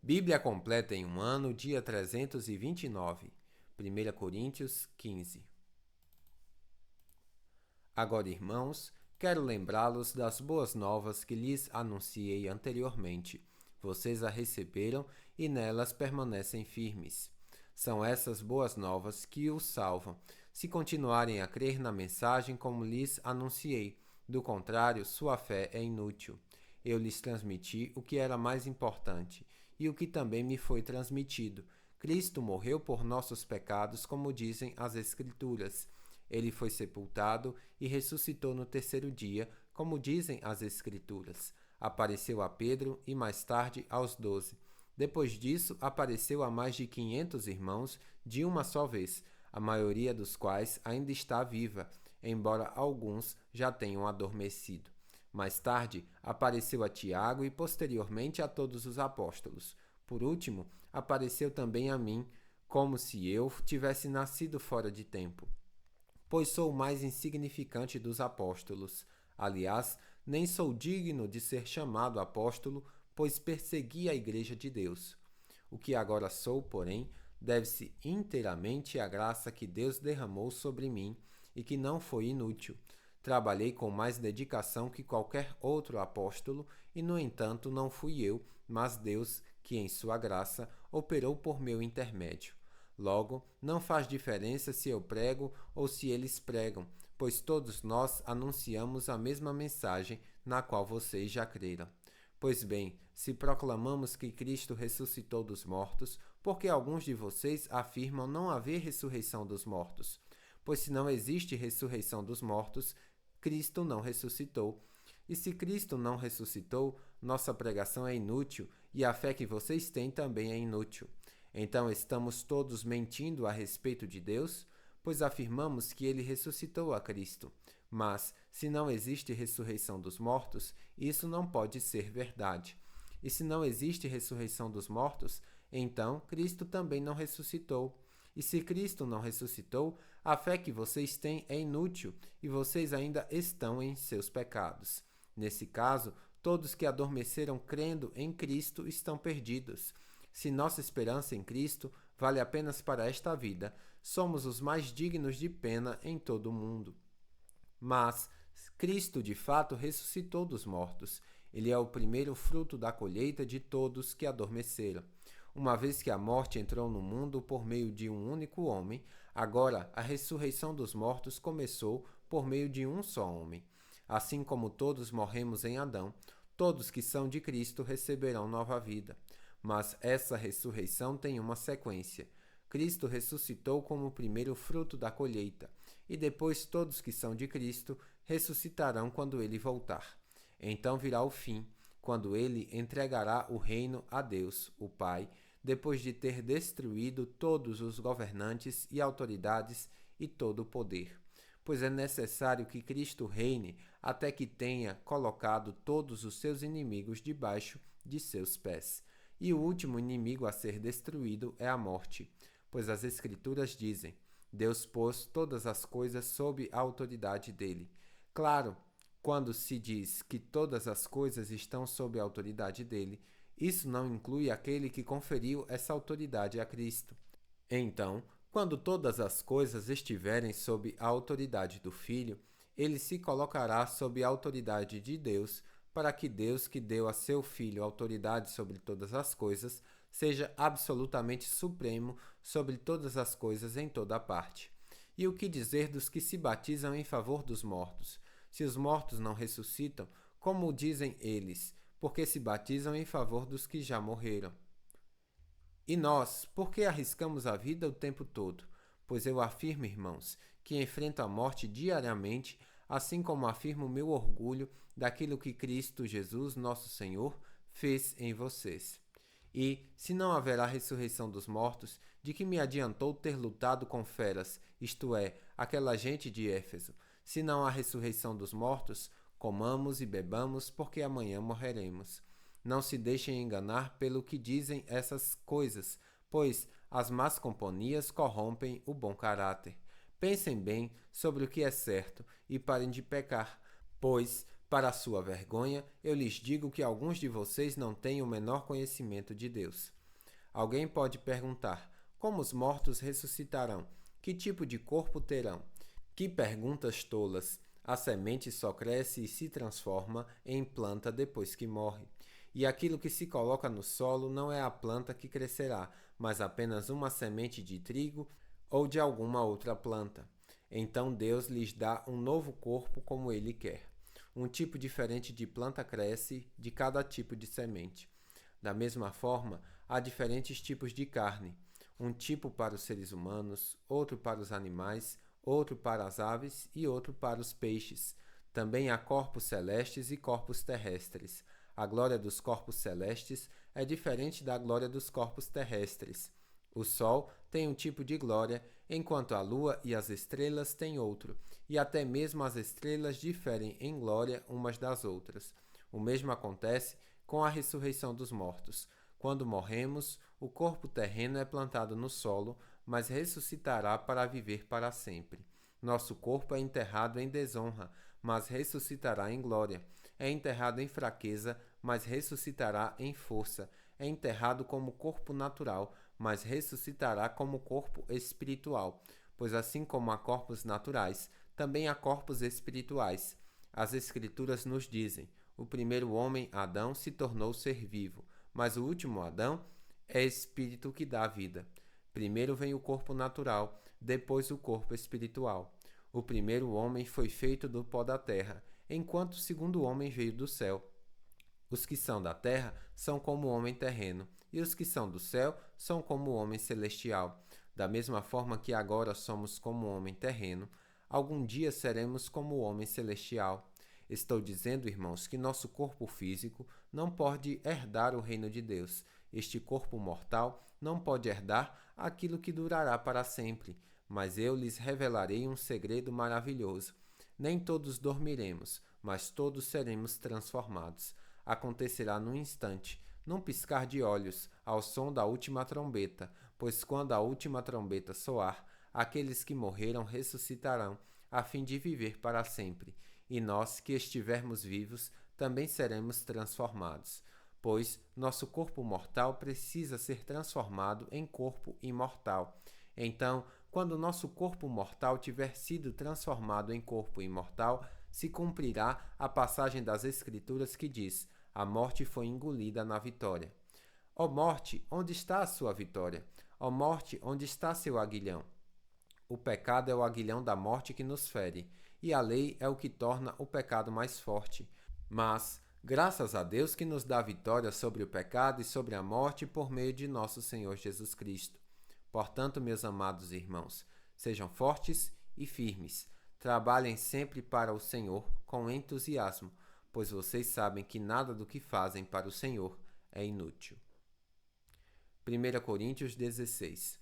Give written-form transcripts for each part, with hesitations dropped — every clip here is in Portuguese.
Bíblia completa em um ano, dia 329. 1 Coríntios 15. Agora, irmãos, quero lembrá-los das boas novas que lhes anunciei anteriormente. Vocês a receberam e nelas permanecem firmes. São essas boas novas que os salvam, se continuarem a crer na mensagem como lhes anunciei. Do contrário, sua fé é inútil. Eu lhes transmiti o que era mais importante e o que também me foi transmitido. Cristo morreu por nossos pecados, como dizem as Escrituras. Ele foi sepultado e ressuscitou no terceiro dia, como dizem as Escrituras. Apareceu a Pedro e mais tarde aos 12. Depois disso, apareceu a mais de 500 irmãos de uma só vez, a maioria dos quais ainda está viva, embora alguns já tenham adormecido. Mais tarde, apareceu a Tiago e posteriormente a todos os apóstolos. Por último, apareceu também a mim, como se eu tivesse nascido fora de tempo, pois sou o mais insignificante dos apóstolos. Aliás, nem sou digno de ser chamado apóstolo, pois persegui a igreja de Deus. O que agora sou, porém, deve-se inteiramente à graça que Deus derramou sobre mim e que não foi inútil. Trabalhei com mais dedicação que qualquer outro apóstolo e, no entanto, não fui eu, mas Deus, que em sua graça operou por meu intermédio. Logo, não faz diferença se eu prego ou se eles pregam, pois todos nós anunciamos a mesma mensagem na qual vocês já creram. Pois bem, se proclamamos que Cristo ressuscitou dos mortos, por que alguns de vocês afirmam não haver ressurreição dos mortos? Pois se não existe ressurreição dos mortos, Cristo não ressuscitou. E se Cristo não ressuscitou, nossa pregação é inútil e a fé que vocês têm também é inútil. Então estamos todos mentindo a respeito de Deus? Pois afirmamos que ele ressuscitou a Cristo. Mas, se não existe ressurreição dos mortos, isso não pode ser verdade. E se não existe ressurreição dos mortos, então Cristo também não ressuscitou. E se Cristo não ressuscitou, a fé que vocês têm é inútil e vocês ainda estão em seus pecados. Nesse caso, todos que adormeceram crendo em Cristo estão perdidos. Se nossa esperança em Cristo vale apenas para esta vida, somos os mais dignos de pena em todo o mundo. Mas Cristo de fato ressuscitou dos mortos. Ele é o primeiro fruto da colheita de todos que adormeceram. Uma vez que a morte entrou no mundo por meio de um único homem, agora a ressurreição dos mortos começou por meio de um só homem. Assim como todos morremos em Adão, todos que são de Cristo receberão nova vida. Mas essa ressurreição tem uma sequência. Cristo ressuscitou como o primeiro fruto da colheita, e depois todos que são de Cristo ressuscitarão quando ele voltar. Então virá o fim, quando ele entregará o reino a Deus, o Pai, depois de ter destruído todos os governantes e autoridades e todo o poder. Pois é necessário que Cristo reine até que tenha colocado todos os seus inimigos debaixo de seus pés. E o último inimigo a ser destruído é a morte, pois as Escrituras dizem: Deus pôs todas as coisas sob a autoridade dele. Claro, quando se diz que todas as coisas estão sob a autoridade dele, isso não inclui aquele que conferiu essa autoridade a Cristo. Então, quando todas as coisas estiverem sob a autoridade do Filho, ele se colocará sob a autoridade de Deus, para que Deus, que deu a seu Filho autoridade sobre todas as coisas, seja absolutamente supremo sobre todas as coisas em toda parte. E o que dizer dos que se batizam em favor dos mortos? Se os mortos não ressuscitam, como dizem eles, porque se batizam em favor dos que já morreram? E nós, por que arriscamos a vida o tempo todo? Pois eu afirmo, irmãos, que enfrento a morte diariamente, assim como afirmo o meu orgulho daquilo que Cristo Jesus, nosso Senhor, fez em vocês. E, se não haverá ressurreição dos mortos, de que me adiantou ter lutado com feras, isto é, aquela gente de Éfeso? Se não há ressurreição dos mortos, comamos e bebamos, porque amanhã morreremos. Não se deixem enganar pelo que dizem essas coisas, pois as más companhias corrompem o bom caráter. Pensem bem sobre o que é certo e parem de pecar, pois, para a sua vergonha, eu lhes digo que alguns de vocês não têm o menor conhecimento de Deus. Alguém pode perguntar: como os mortos ressuscitarão? Que tipo de corpo terão? Que perguntas tolas! A semente só cresce e se transforma em planta depois que morre. E aquilo que se coloca no solo não é a planta que crescerá, mas apenas uma semente de trigo ou de alguma outra planta. Então Deus lhes dá um novo corpo como Ele quer. Um tipo diferente de planta cresce de cada tipo de semente. Da mesma forma, há diferentes tipos de carne. Um tipo para os seres humanos, outro para os animais, outro para as aves e outro para os peixes. Também há corpos celestes e corpos terrestres. A glória dos corpos celestes é diferente da glória dos corpos terrestres. O Sol tem um tipo de glória, enquanto a Lua e as estrelas têm outro, e até mesmo as estrelas diferem em glória umas das outras. O mesmo acontece com a ressurreição dos mortos. Quando morremos, o corpo terreno é plantado no solo, mas ressuscitará para viver para sempre. Nosso corpo é enterrado em desonra, mas ressuscitará em glória. É enterrado em fraqueza, mas ressuscitará em força. É enterrado como corpo natural, mas ressuscitará como corpo espiritual. Pois assim como há corpos naturais, também há corpos espirituais. As Escrituras nos dizem: o primeiro homem, Adão, se tornou ser vivo, mas o último Adão é espírito que dá vida. Primeiro vem o corpo natural, depois o corpo espiritual. O primeiro homem foi feito do pó da terra, enquanto o segundo homem veio do céu. Os que são da terra são como o homem terreno, e os que são do céu são como o homem celestial. Da mesma forma que agora somos como o homem terreno, algum dia seremos como o homem celestial. Estou dizendo, irmãos, que nosso corpo físico não pode herdar o reino de Deus. Este corpo mortal não pode herdar aquilo que durará para sempre. Mas eu lhes revelarei um segredo maravilhoso. Nem todos dormiremos, mas todos seremos transformados. Acontecerá num instante, num piscar de olhos, ao som da última trombeta, pois quando a última trombeta soar, aqueles que morreram ressuscitarão, a fim de viver para sempre, e nós que estivermos vivos também seremos transformados. Pois nosso corpo mortal precisa ser transformado em corpo imortal. Então, quando nosso corpo mortal tiver sido transformado em corpo imortal, se cumprirá a passagem das Escrituras que diz: a morte foi engolida na vitória. Ó morte, onde está a sua vitória? Ó morte, onde está seu aguilhão? O pecado é o aguilhão da morte que nos fere, e a lei é o que torna o pecado mais forte. Mas, graças a Deus que nos dá vitória sobre o pecado e sobre a morte por meio de nosso Senhor Jesus Cristo. Portanto, meus amados irmãos, sejam fortes e firmes. Trabalhem sempre para o Senhor com entusiasmo, pois vocês sabem que nada do que fazem para o Senhor é inútil. 1 Coríntios 16.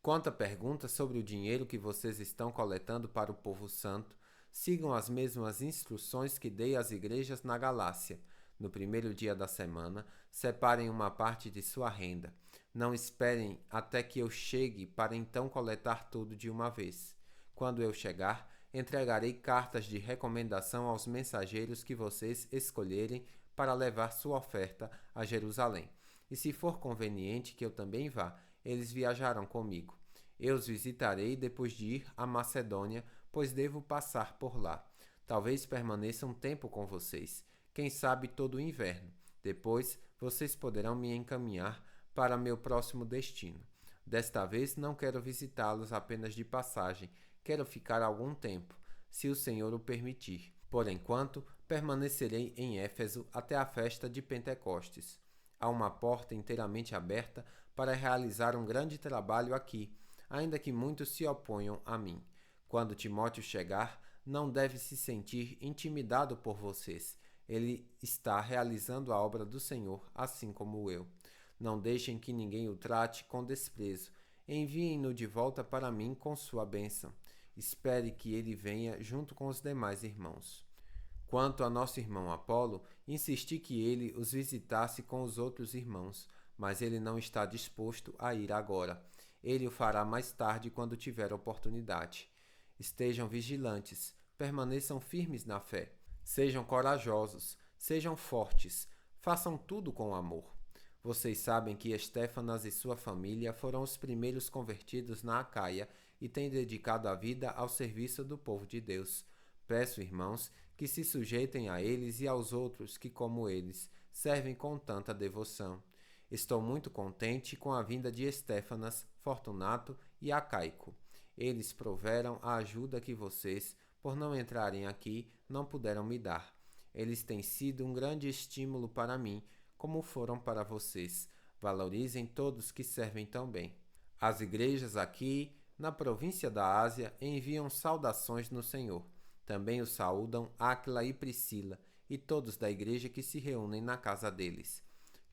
Quanto à pergunta sobre o dinheiro que vocês estão coletando para o povo santo, sigam as mesmas instruções que dei às igrejas na Galácia. No primeiro dia da semana, separem uma parte de sua renda. Não esperem até que eu chegue para então coletar tudo de uma vez. Quando eu chegar, entregarei cartas de recomendação aos mensageiros que vocês escolherem para levar sua oferta a Jerusalém. E se for conveniente que eu também vá, eles viajarão comigo. Eu os visitarei depois de ir à Macedônia, pois devo passar por lá. Talvez permaneça um tempo com vocês, quem sabe todo o inverno. Depois, vocês poderão me encaminhar para meu próximo destino. Desta vez não quero visitá-los apenas de passagem, quero ficar algum tempo, se o Senhor o permitir. Por enquanto, permanecerei em Éfeso até a festa de Pentecostes. Há uma porta inteiramente aberta para realizar um grande trabalho aqui, ainda que muitos se oponham a mim. Quando Timóteo chegar, não deve se sentir intimidado por vocês. Ele está realizando a obra do Senhor, assim como eu. Não deixem que ninguém o trate com desprezo. Enviem-no de volta para mim com sua bênção. Espere que ele venha junto com os demais irmãos. Quanto a nosso irmão Apolo, insisti que ele os visitasse com os outros irmãos, mas ele não está disposto a ir agora. Ele o fará mais tarde quando tiver oportunidade. Estejam vigilantes, permaneçam firmes na fé. Sejam corajosos, sejam fortes, façam tudo com amor. Vocês sabem que Estéfanas e sua família foram os primeiros convertidos na Acaia e têm dedicado a vida ao serviço do povo de Deus. Peço, irmãos, que se sujeitem a eles e aos outros que, como eles, servem com tanta devoção. Estou muito contente com a vinda de Estéfanas, Fortunato e Acaico. Eles proveram a ajuda que vocês, por não entrarem aqui, não puderam me dar. Eles têm sido um grande estímulo para mim, como foram para vocês. Valorizem todos que servem tão bem. As igrejas aqui, na província da Ásia, enviam saudações no Senhor. Também os saúdam Áquila e Priscila, e todos da igreja que se reúnem na casa deles.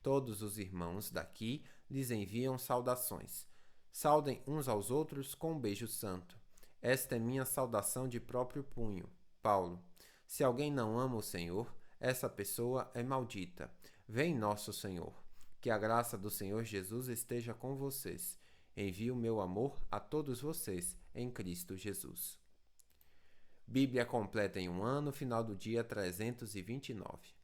Todos os irmãos daqui lhes enviam saudações. Saudem uns aos outros com um beijo santo. Esta é minha saudação de próprio punho. Paulo. Se alguém não ama o Senhor, essa pessoa é maldita. Vem nosso Senhor. Que a graça do Senhor Jesus esteja com vocês. Envio meu amor a todos vocês em Cristo Jesus. Bíblia completa em um ano, final do dia 329.